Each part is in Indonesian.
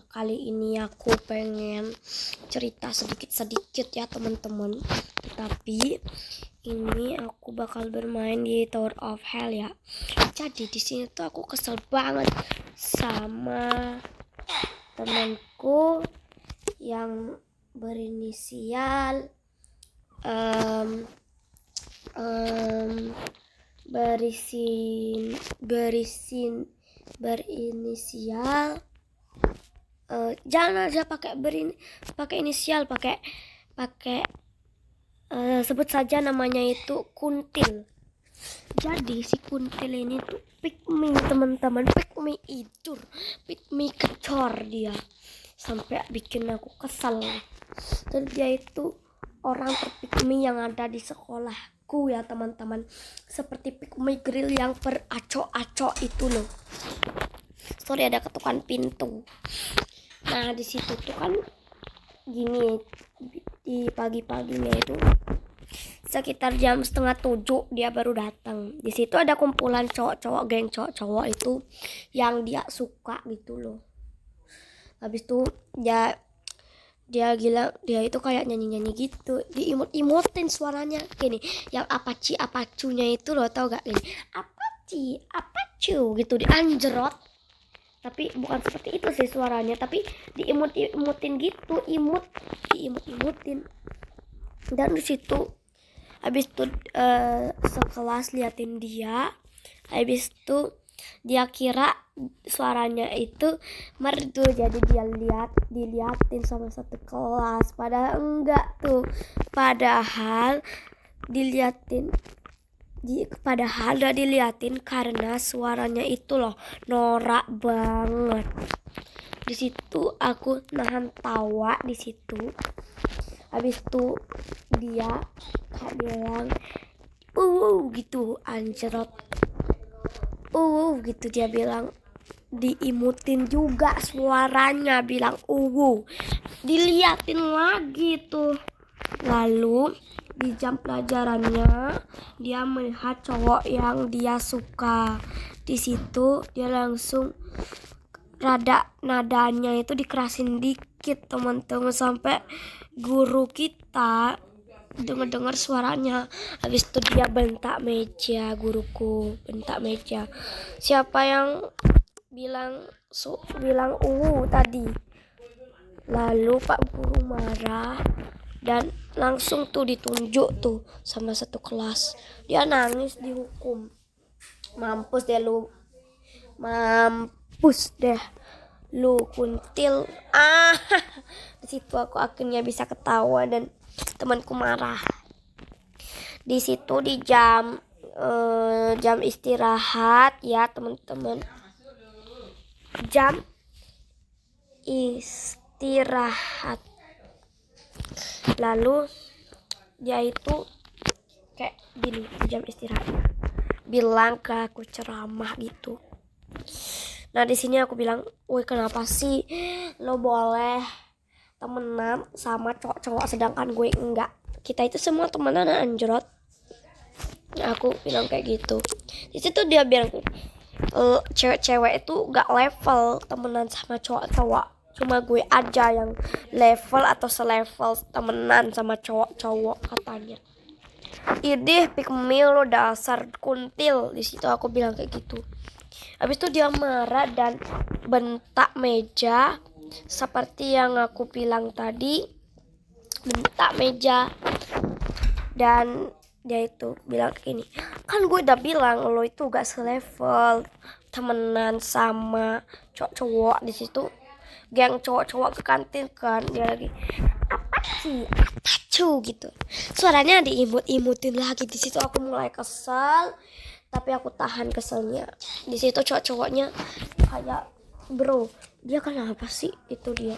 kali ini aku pengen cerita sedikit-sedikit ya teman-teman. Tapi ini aku bakal bermain di Tower of Hell ya. Jadi di sini tuh aku kesel banget sama temanku yang berinisial berinisial jangan aja pakai inisial, pakai sebut saja namanya itu Kuntil. Jadi si Kuntil ini tuh pick me teman-teman, pick me idur, pick me kecor dia, sampai bikin aku kesal. Dan dia itu orang terpick me yang ada di sekolahku ya teman-teman, seperti pick me grill yang beraco-aco itu loh. Sorry, ada ketukan pintu. Nah di situ tuh kan gini, di pagi-paginya itu sekitar jam 6:30 dia baru datang. Di situ ada kumpulan cowok-cowok, geng cowok-cowok itu yang dia suka gitu loh. Habis itu dia gila, dia itu kayak nyanyi-nyanyi gitu, diimut-imutin suaranya gini, yang apacunya itu loh, tau gak, gini apacu gitu, dianjrot. Tapi bukan seperti itu sih suaranya, tapi diimut-imutin gitu, diimut-imutin. Dan di situ habis itu sekelas liatin dia, habis itu dia kira suaranya itu merdu, jadi dia diliatin sama satu kelas, padahal enggak tuh, padahal udah diliatin karena suaranya itu loh norak banget. Di situ aku nahan tawa di situ. Habis itu dia kayak bilang gitu, anjrot gitu, dia bilang, diimutin juga suaranya, bilang diliatin lagi tuh. Lalu di jam pelajarannya dia melihat cowok yang dia suka. Di situ dia langsung rada nadanya itu dikerasin dikit teman-teman, sampai guru kita dengar suaranya. Habis itu dia bentak meja, guruku bentak meja. Siapa yang bilang tadi? Lalu Pak Guru marah dan langsung tuh ditunjuk tuh sama satu kelas. Dia nangis, dihukum. Mampus deh lu Kuntil. Di situ aku akhirnya bisa ketawa dan temanku marah. Di situ di jam istirahat ya teman-teman. Jam istirahat. Lalu dia itu kayak gini, jam istirahatnya bilang ke aku, ceramah gitu. Nah di sini aku bilang, woi kenapa sih lo boleh temenan sama cowok-cowok sedangkan gue enggak? Kita itu semua temenan anjrot. Nah, aku bilang kayak gitu. Di situ dia bilang, cewek-cewek itu gak level temenan sama cowok-cowok, cuma gue aja yang level atau selevel temenan sama cowok-cowok katanya. Idih pick me lo dasar Kuntil. Di situ aku bilang kayak gitu. Habis itu dia marah dan bentak meja, seperti yang aku bilang tadi, bentak meja. Dan dia itu bilang kayak gini, kan gue udah bilang lo itu gak selevel temenan sama cowok-cowok. Di situ geng cowok-cowok ke kantin kan, dia lagi apacu gitu, suaranya diimut-imutin lagi. Di situ aku mulai kesal, tapi aku tahan keselnya. Di situ cowok-cowoknya kayak, bro dia kenapa sih, itu dia.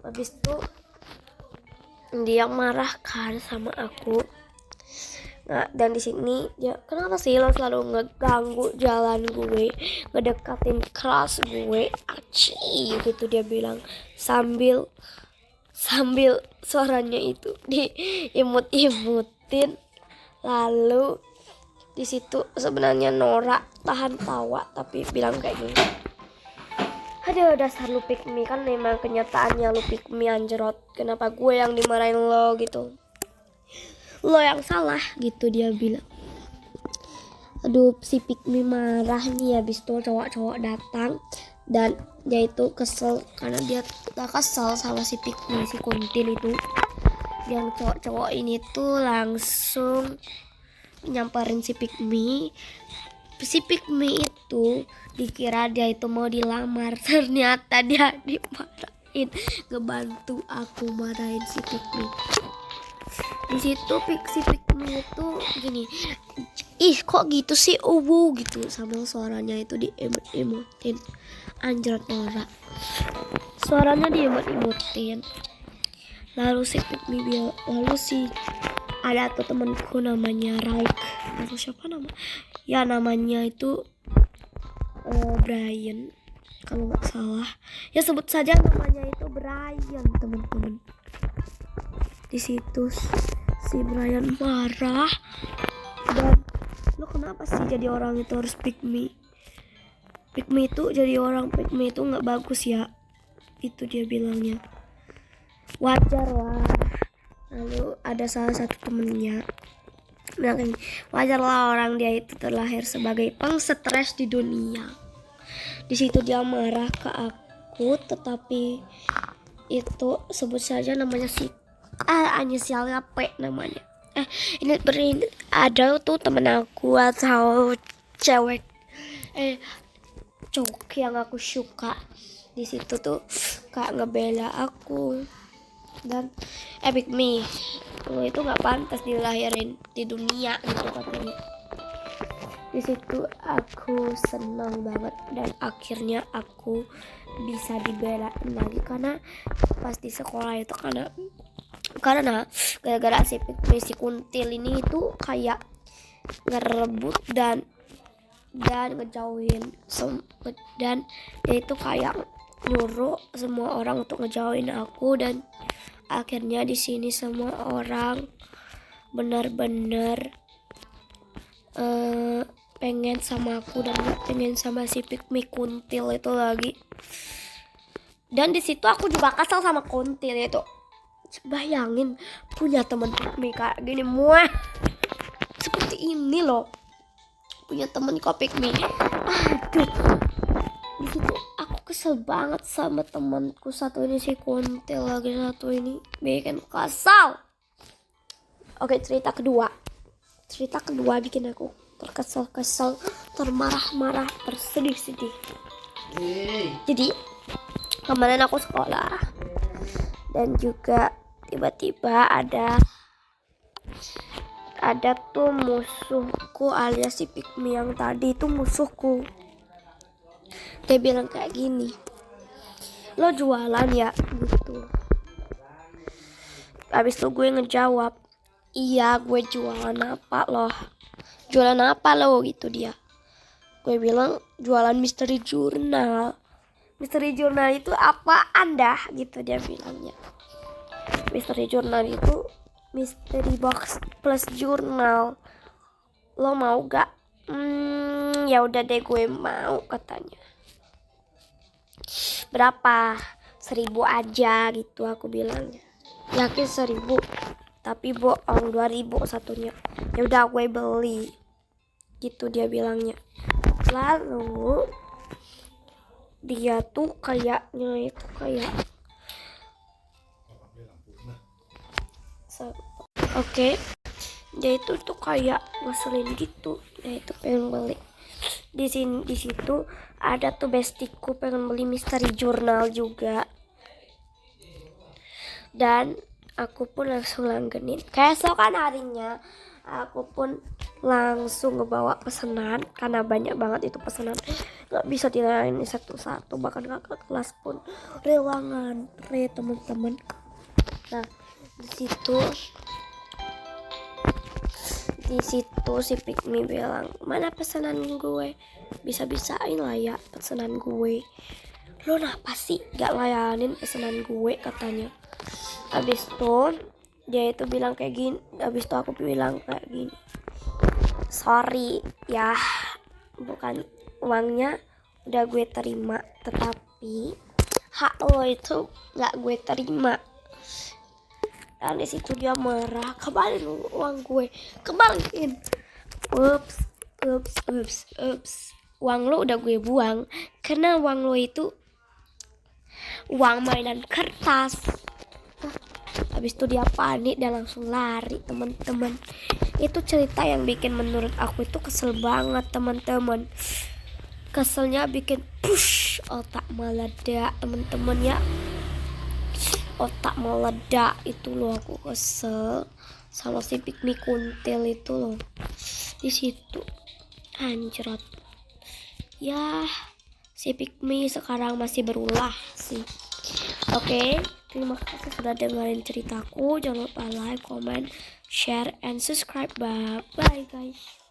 Habis itu dia marah kan sama aku. Nah dan di sini dia, kenapa sih lo selalu ngeganggu jalan gue, ngedekatin kelas gue, aci gitu dia bilang, sambil suaranya itu diimut-imutin. Lalu di situ sebenarnya Nora tahan tawa tapi bilang kayak gini, Aduh, dasar lu pick me, kan memang kenyataannya lu pick me anjrot. Kenapa gue yang dimarahin lo gitu? Lo yang salah gitu dia bilang. Aduh, si pick me marah nih, habis itu cowok-cowok datang dan dia itu kesel karena dia gak kesel sama si pick me, si kuntil itu. Yang cowok-cowok ini tuh langsung nyamperin si pick me. Si pick me itu dikira dia itu mau dilamar, ternyata dia dimarahin, ngebantu aku marahin si pick me. Di situ si pick me itu gini, ih kok gitu sih gitu, sambil suaranya itu diemot-emotin, anjrat norak, suaranya diemot-emotin. Lalu si pick me lalu si ada tuh temanku namanya Raik atau siapa namanya itu Brian kalau nggak salah, ya sebut saja namanya itu Brian teman-teman. Di situ si Brian marah dan lo kenapa sih jadi orang itu harus pick me itu jadi orang pick me itu nggak bagus ya, itu dia bilangnya. Wajar lah. Lalu ada salah satu temennya bilang, wajar lah orang dia itu terlahir sebagai pengsetres di dunia. Di situ dia marah ke aku, tetapi itu sebut saja namanya si inisialnya P namanya. Ini ada tuh temen aku atau cewek cowok yang aku suka. Di situ tuh kayak ngebela aku dan pick me, lo itu nggak pantas dilahirin di dunia gitu katanya. Di situ aku senang banget dan akhirnya aku bisa dibelain lagi karena pas di sekolah itu karena gara-gara si pick me, si kuntil ini itu kayak ngerebut dan ngejauhin dan dia itu kayak nyuruh semua orang untuk ngejauhin aku, dan akhirnya di sini semua orang benar-benar pengen sama aku dan gak pengen sama si pick me kuntil itu lagi. Dan di situ aku juga kesal sama kuntil itu. Bayangin punya teman pick me kayak gini, muah seperti ini loh, punya temen kok pick me. Aduh, di situ aku kesel banget sama temanku satu ini, si kuntil lagi satu ini bikin kesal. Oke, cerita kedua bikin aku terkesal-kesal, termarah-marah, tersedih-sedih. Jadi kemarin aku sekolah dan juga tiba-tiba ada tuh musuhku alias si pick me yang tadi itu musuhku. Dia bilang kayak gini, lo jualan ya gitu. Habis itu gue ngejawab, iya gue jualan apa lo gitu dia. Gue bilang jualan misteri jurnal. Misteri jurnal itu apa anda gitu dia bilangnya. Misteri jurnal itu mystery box plus jurnal. Lo mau gak? Ya udah deh gue mau katanya. Berapa? 1.000 aja gitu aku bilangnya. Yakin 1.000? Tapi bohong, 2.000 satunya. Ya udah gue beli. Gitu dia bilangnya. Lalu dia tuh kayaknya itu kayak Oke. Dia itu tuh kayak ngeselin gitu. Dia itu pengen beli. Di situ ada tuh bestiku pengen beli misteri jurnal juga. Dan aku pun langsung langganin. Keesokan harinya aku pun langsung ngebawa pesanan karena banyak banget itu pesanan, nggak bisa dilayani satu-satu, bahkan kakak kelas pun rela ngantri teman-teman. Nah di situ si pick me bilang, mana pesanan gue, bisa-bisain lah ya pesanan gue, lo kenapa sih gak layanin pesanan gue katanya. Habis itu dia itu bilang kayak gini, habis itu aku bilang kayak gini, sorry ya, bukan uangnya udah gue terima, tetapi tapi hak lo itu nggak gue terima. Dan di situ dia marah, kembaliin uang gue, kembaliin. Ups. Uang lo udah gue buang karena uang lo itu uang mainan kertas. Habis itu dia panik dan langsung lari, teman-teman. Itu cerita yang bikin menurut aku itu kesel banget, teman-teman. Keselnya bikin push, otak meledak, teman-teman ya. Otak meledak itu loh, aku kesel sama si Pikmi kuntil itu loh. Di situ anjrot. Ya, si Pikmi sekarang masih berulah sih. Oke, terima kasih sudah dengerin ceritaku. Jangan lupa like, comment, share, and subscribe. Bye guys.